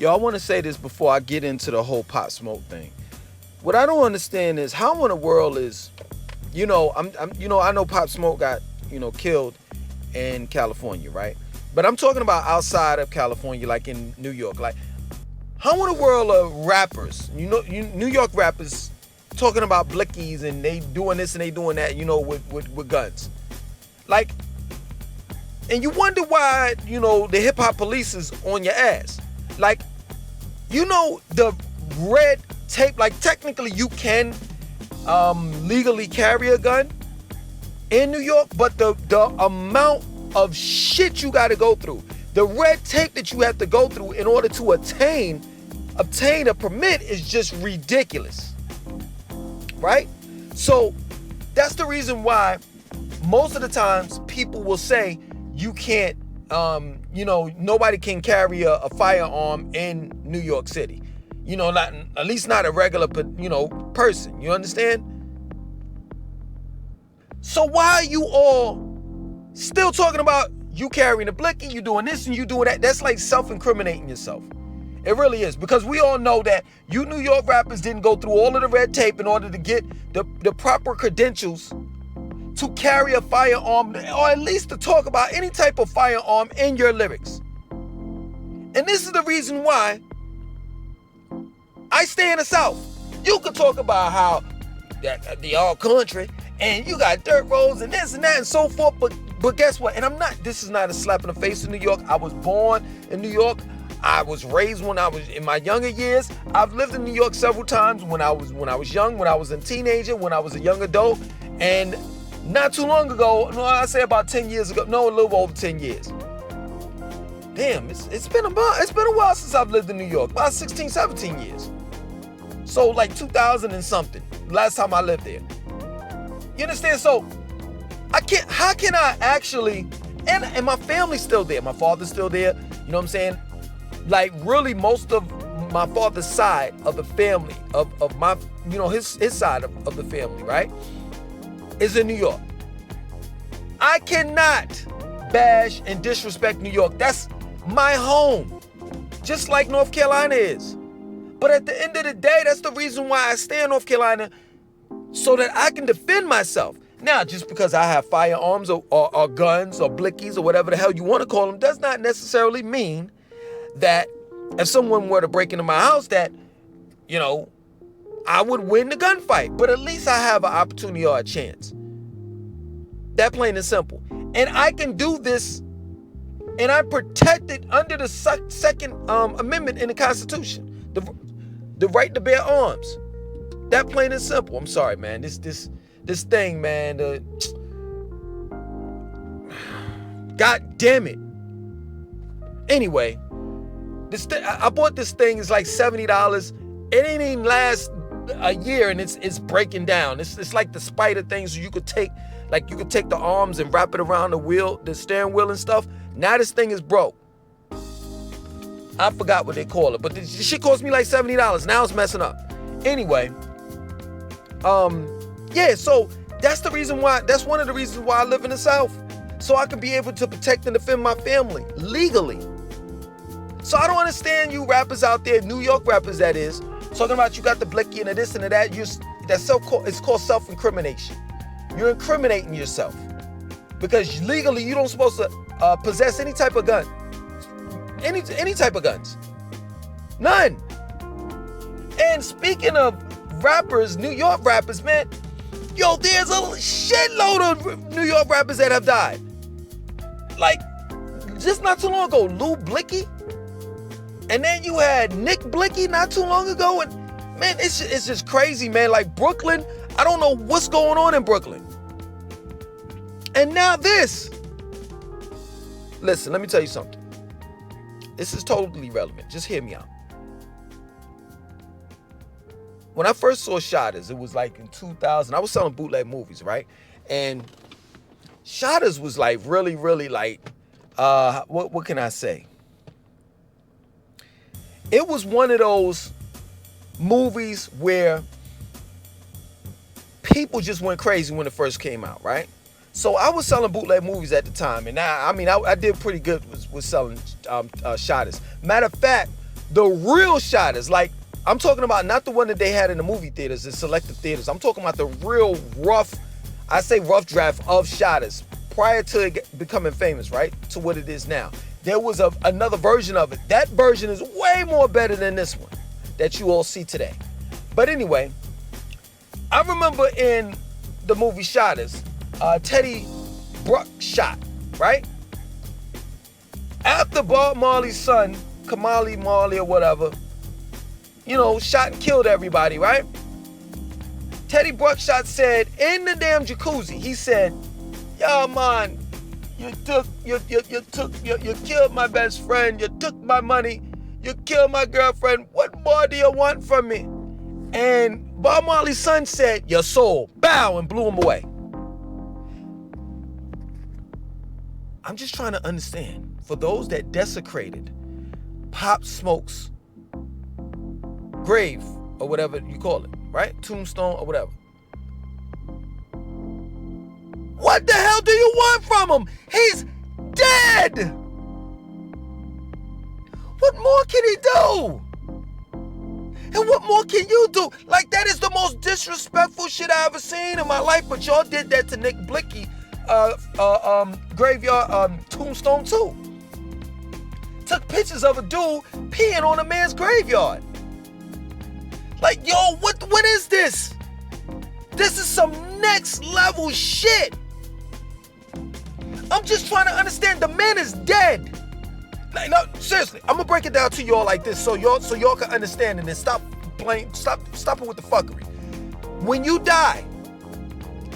Yo, I want to say this before I get into the whole Pop Smoke thing. What I don't understand is how in the world is, I know Pop Smoke got, killed in California, right? But I'm talking about outside of California, like in New York. Like, how in the world are rappers, New York rappers, talking about blickies and they doing this and they doing that, with guns? Like, and you wonder why, the hip hop police is on your ass. Like, the red tape, like technically you can legally carry a gun in New York, but the amount of shit you got to go through, the red tape that you have to go through in order to obtain a permit is just ridiculous, right? So that's the reason why most of the times people will say you can't, nobody can carry a firearm in New York City. Not, at least not a regular, person. You understand? So why are you all still talking about you carrying a blicky, you doing this and you doing that? That's like self-incriminating yourself. It really is, because we all know that you New York rappers didn't go through all of the red tape in order to get the proper credentials to carry a firearm, or at least to talk about any type of firearm in your lyrics. And this is the reason why I stay in the South. You could talk about how the all country and you got dirt roads and this and that and so forth, but guess what? And this is not a slap in the face in New York. I was born in New York. I was raised when I was in my younger years. I've lived in New York several times when I was young, when I was a teenager, when I was a young adult, and not too long ago, I say about 10 years ago, a little over 10 years. Damn, it's been a while since I've lived in New York, about 16, 17 years. So like 2000 and something, last time I lived there. You understand? So how can I actually, and my family's still there, my father's still there, you know what I'm saying? Like really most of my father's side of the family, of my, his side of the family, right, is in New York. I cannot bash and disrespect New York. That's my home, just like North Carolina is. But at the end of the day, that's the reason why I stay in North Carolina, so that I can defend myself. Now, just because I have firearms or guns or blickies or whatever the hell you want to call them, does not necessarily mean that if someone were to break into my house that, I would win the gunfight. But at least I have an opportunity or a chance. That plain and simple. And I can do this, and I'm protected under the Second Amendment in the Constitution. The right to bear arms. That plain and simple. I'm sorry, man. This thing, man. God damn it. Anyway, I bought this thing. It's like $70. It ain't even last a year, and it's breaking down. It's like the spider things you could take. Like you could take the arms and wrap it around the steering wheel and stuff. Now this thing is broke. I forgot what they call it, but this shit cost me like $70. Now it's messing up. Anyway, so that's one of the reasons why I live in the South. So I can be able to protect and defend my family legally. So I don't understand you rappers out there, New York rappers that is, talking about you got the blicky and the this and the that. It's called self-incrimination. You're incriminating yourself. Because legally you don't supposed to possess any type of gun. Any type of guns. None. And speaking of rappers, New York rappers, man, yo, there's a shitload of New York rappers that have died. Like, just not too long ago, Lou Blicky. And then you had Nick Blicky not too long ago. And man, it's just crazy, man. Like Brooklyn, I don't know what's going on in Brooklyn. And now this. Listen, let me tell you something. This is totally relevant. Just hear me out. When I first saw Shotters, it was like in 2000. I was selling bootleg movies, right? And Shotters was like really, really like, what can I say? It was one of those movies where people just went crazy when it first came out, right? So I was selling bootleg movies at the time, and I did pretty good with selling Shotters. Matter of fact, The real shotters, like, I'm talking about not the one that they had in the movie theaters, the selective theaters. I'm talking about the real rough, I say rough draft of shotters prior to it becoming famous, right? To what it is now. There was another version of it. That version is way more better than this one that you all see today. But anyway, I remember in the movie Shotters, Teddy Bruck shot, right? After Bob Marley's son, Kamali Marley or whatever, shot and killed everybody, right? Teddy Bruckshot said in the damn jacuzzi, he said, "Yo, man, you killed my best friend, you took my money, you killed my girlfriend, what more do you want from me?" And Bob Marley's son said, "Your soul," bow, and blew him away. I'm just trying to understand, for those that desecrated Pop Smoke's grave, or whatever you call it, right? Tombstone or whatever. What the hell do you want from him? He's dead! What more can he do? And what more can you do? Like, that is the most disrespectful shit I ever seen in my life, but y'all did that to Nick Blicky graveyard tombstone too. Took pictures of a dude peeing on a man's graveyard. Like, yo, what is this? This is some next level shit. I'm just trying to understand. The man is dead. Like, no, seriously, I'm gonna break it down to y'all like this so y'all can understand and then stop it with the fuckery. When you die,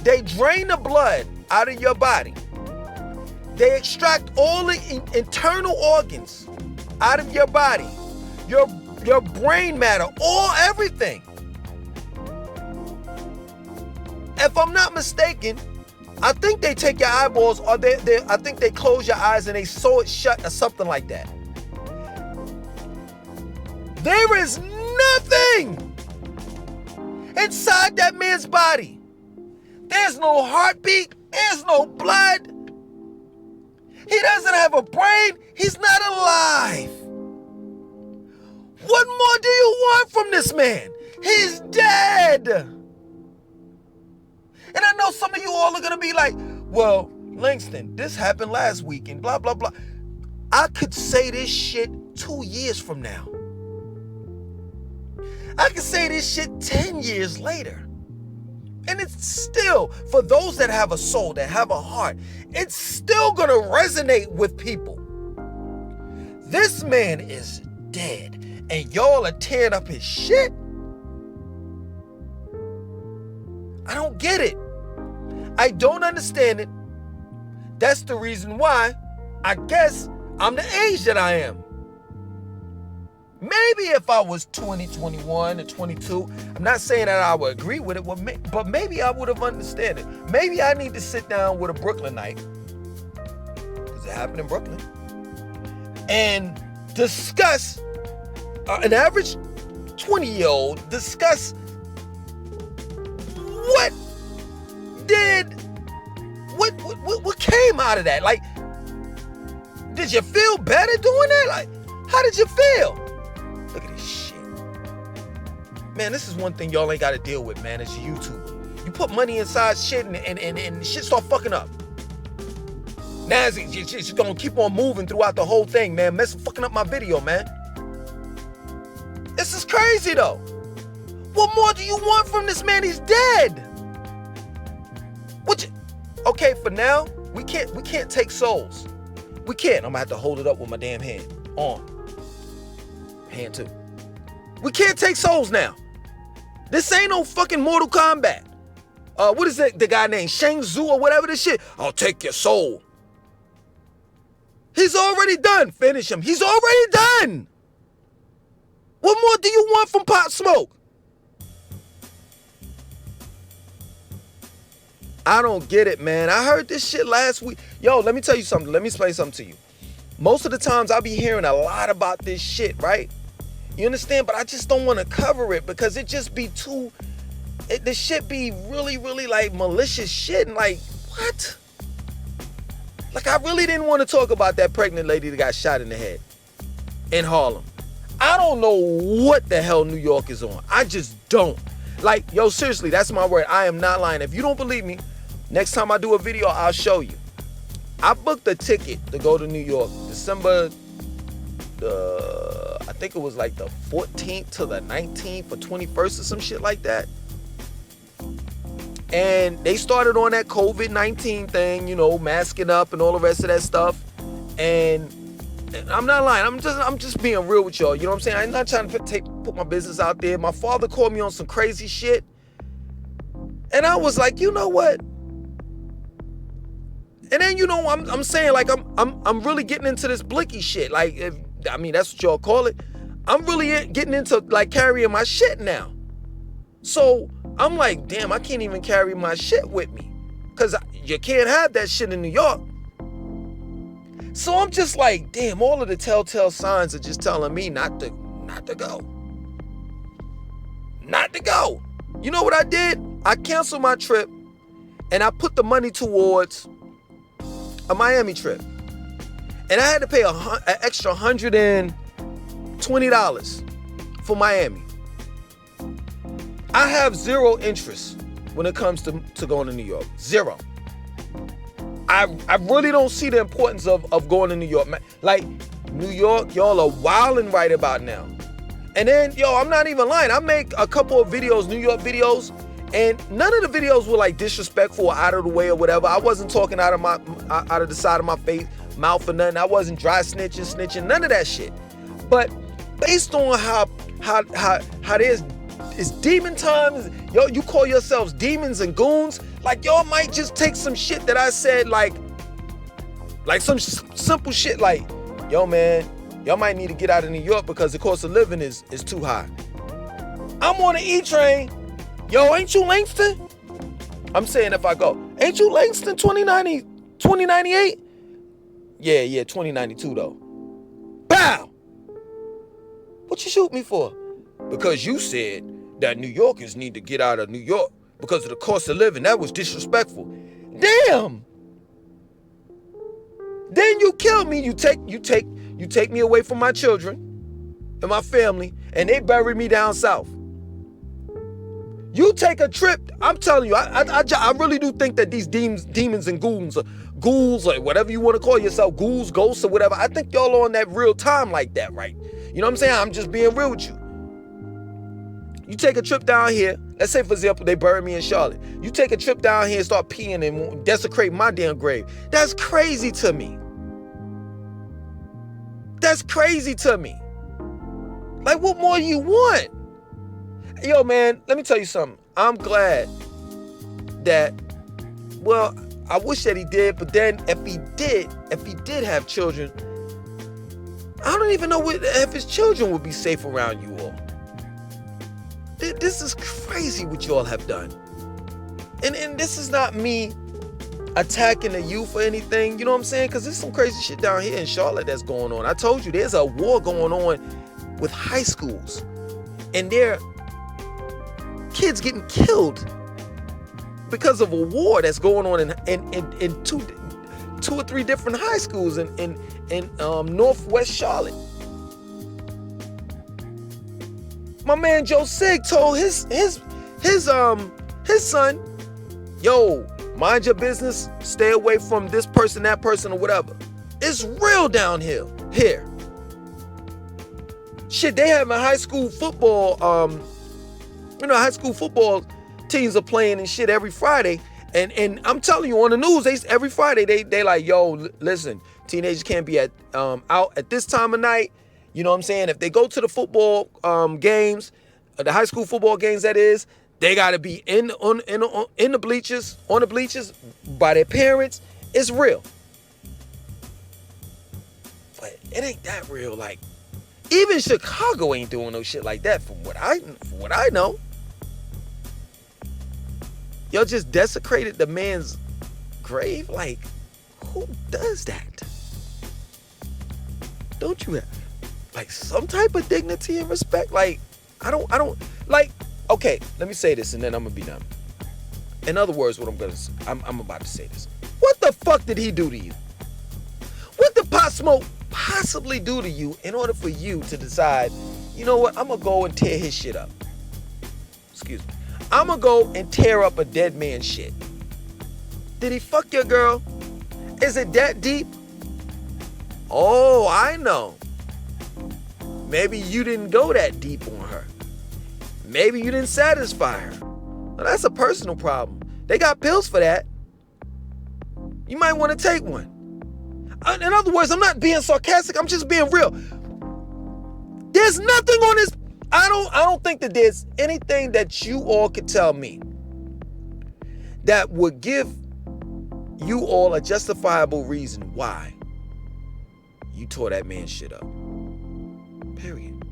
they drain the blood out of your body. They extract all the internal organs out of your body. Your brain matter, everything. If I'm not mistaken, I think they take your eyeballs, or I think they close your eyes and they sew it shut or something like that. There is nothing inside that man's body. There's no heartbeat. There's no blood. He doesn't have a brain. He's not alive. What more do you want from this man? He's dead. And I know some of you all are going to be like, "Well, Langston, this happened last week and blah, blah, blah." I could say this shit 2 years from now. I could say this shit 10 years later. And it's still, for those that have a soul, that have a heart, it's still going to resonate with people. This man is dead. And y'all are tearing up his shit? I don't get it. I don't understand it. That's the reason why I guess I'm the age that I am. Maybe if I was 20, 21, or 22, I'm not saying that I would agree with it, but maybe I would have understood it. Maybe I need to sit down with a Brooklynite, because it happened in Brooklyn, and discuss, an average 20-year-old, discuss what came out of that. Like, did you feel better doing that? Like, how did you feel? Look at this shit. Man, this is one thing y'all ain't got to deal with, man, as a YouTuber. You put money inside shit and shit start fucking up. Now it's gonna keep on moving throughout the whole thing, man. Fucking up my video, man. This is crazy, though. What more do you want from this man? He's dead. Okay, for now, we can't take souls. We can't. I'm gonna have to hold it up with my damn hand. Hand too. We can't take souls now. This ain't no fucking Mortal Kombat. What is it? The guy named Shang Tzu or whatever this shit? I'll take your soul. He's already done. Finish him. He's already done. What more do you want from Pop Smoke? I don't get it, man. I heard this shit last week. Yo, let me tell you something. Let me explain something to you. Most of the times I be hearing a lot about this shit, right? You understand? But I just don't want to cover it because it just be too... the shit be really, really like malicious shit. And like, what? Like, I really didn't want to talk about that pregnant lady that got shot in the head in Harlem. I don't know what the hell New York is on. I just don't. Like, yo, seriously, that's my word. I am not lying. If you don't believe me, next time I do a video, I'll show you. I booked a ticket to go to New York December, I think it was like the 14th to the 19th or 21st or some shit like that. And they started on that COVID-19 thing, you know, masking up and all the rest of that stuff. And I'm not lying. I'm just being real with y'all. You know what I'm saying? I'm not trying to put my business out there. My father called me on some crazy shit. And I was like, you know what? And then, you know, I'm saying, like, I'm really getting into this blicky shit. Like, that's what y'all call it. I'm really getting into, like, carrying my shit now. So I'm like, damn, I can't even carry my shit with me. Because you can't have that shit in New York. So I'm just like, damn, all of the telltale signs are just telling me not to go. Not to go. You know what I did? I canceled my trip and I put the money towards a Miami trip. And I had to pay an extra $120 for Miami. I have zero interest when it comes to going to New York. Zero. I really don't see the importance of going to New York. Like, New York, y'all are wilding right about now. And then, yo, I'm not even lying. I make a couple of videos, New York videos, and none of the videos were like disrespectful or out of the way or whatever. I wasn't talking out of the side of my mouth or nothing. I wasn't dry snitching, none of that shit. But based on how there's demon times, yo, you call yourselves demons and goons, like, y'all might just take some shit that I said, like some simple shit like, yo, man, y'all might need to get out of New York because the cost of living is too high. I'm on the E train. Yo, ain't you Langston? I'm saying if I go, ain't you Langston 2098? Yeah, 2092 though. Bow! What you shoot me for? Because you said that New Yorkers need to get out of New York because of the cost of living. That was disrespectful. Damn! Then you kill me. You take me away from my children and my family, and they bury me down south. You take a trip. I'm telling you, I really do think that these demons and ghouls, or whatever you want to call yourself, ghouls, ghosts, or whatever, I think y'all on that real time like that, right? You know what I'm saying? I'm just being real with you. You take a trip down here. Let's say, for example, they bury me in Charlotte. You take a trip down here and start peeing and desecrate my damn grave. That's crazy to me. That's crazy to me. Like, what more do you want? Yo, man, let me tell you something. I'm glad that, well, I wish that he did, but then if he did have children, I don't even know if his children would be safe around you all. This is crazy what you all have done. And this is not me attacking the youth or anything, you know what I'm saying? Because there's some crazy shit down here in Charlotte that's going on. I told you, there's a war going on with high schools. And there kids getting killed because of a war that's going on in two or three different high schools in Northwest Charlotte. My man Joe Sig told his son, yo, mind your business, stay away from this person, that person, or whatever. It's real downhill here. Shit, they having high school football, high school football teams are playing and shit every Friday. And I'm telling you, on the news, every Friday they like, yo, listen, teenagers can't be out at this time of night. You know what I'm saying? If they go to the football games, the high school football games, that is, they gotta be in the bleachers, on the bleachers by their parents. It's real, but it ain't that real. Like, even Chicago ain't doing no shit like that, from what I know. Y'all just desecrated the man's grave. Like, who does that? Don't you have like some type of dignity and respect? Like, I don't like, okay, let me say this and then I'm gonna be done. In other words, what I'm about to say this. What the fuck did he do to you? What did Pop possibly do to you in order for you to decide, you know what, I'm gonna go and tear his shit up? Excuse me. I'm gonna go and tear up a dead man's shit. Did he fuck your girl? Is it that deep? Oh, I know. Maybe you didn't go that deep on her. Maybe you didn't satisfy her. Well, that's a personal problem. They got pills for that. You might want to take one. In other words, I'm not being sarcastic. I'm just being real. There's nothing on this. I don't think that there's anything that you all could tell me that would give you all a justifiable reason why you tore that man's shit up. Period.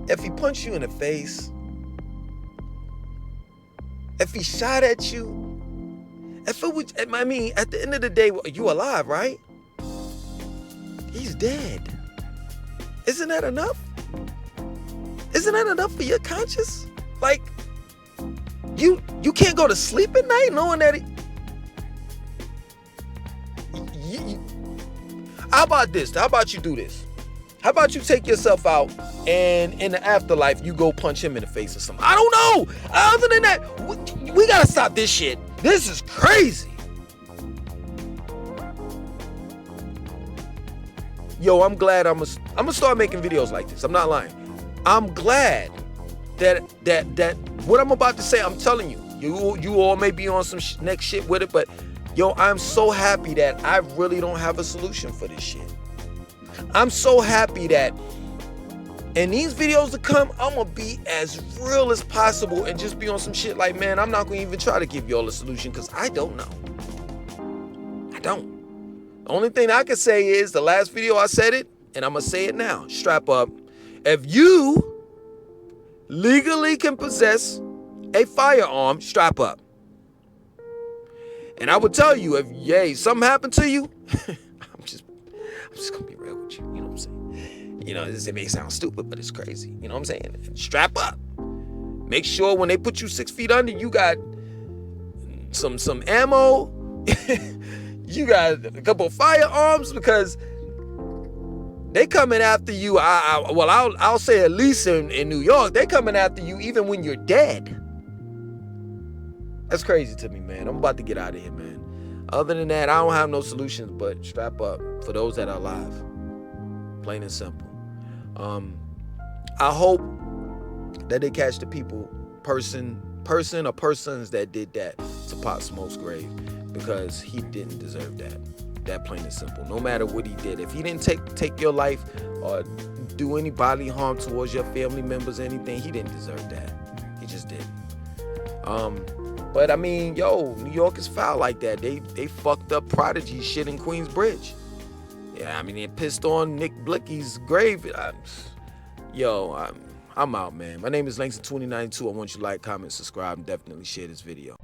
If he punched you in the face, if he shot at you, if it was, I mean, at the end of the day, you alive, right? He's dead. Isn't that enough? Isn't that enough for your conscience? Like, you can't go to sleep at night knowing that how about this? How about you do this? How about you take yourself out and in the afterlife you go punch him in the face or something? I don't know. Other than that, we gotta stop this shit. This is crazy. Yo, I'm glad I'm gonna start making videos like this. I'm not lying. I'm glad that what I'm about to say, I'm telling you, you all may be on some next shit with it, but yo, I'm so happy that I really don't have a solution for this shit. I'm so happy that in these videos to come, I'm gonna be as real as possible and just be on some shit like, man, I'm not gonna even try to give y'all a solution because I don't know. I don't. The only thing I can say is the last video I said it, and I'm gonna say it now. Strap up. If you legally can possess a firearm, strap up. And I would tell you, if something happened to you, I'm just gonna be real with you. You know what I'm saying? You know, it may sound stupid, but it's crazy. You know what I'm saying? Strap up. Make sure when they put you 6 feet under, you got some ammo. You got a couple of firearms, because they coming after you. I'll say at least in New York, they coming after you even when you're dead. That's crazy to me, man. I'm about to get out of here, man. Other than that, I don't have no solutions, but strap up for those that are alive. Plain and simple. I hope that they catch the people, person or persons that did that to Pop Smoke's grave, because he didn't deserve that. That plain and simple. No matter what he did, if he didn't take your life or do any bodily harm towards your family members or anything, he didn't deserve that. He just didn't. But I mean, yo, New York is foul like that. They fucked up Prodigy shit in Queensbridge. Yeah, I mean, they pissed on Nick Blicky's grave. I'm out, man. My name is Langston2092. I want you to like, comment, subscribe, and definitely share this video.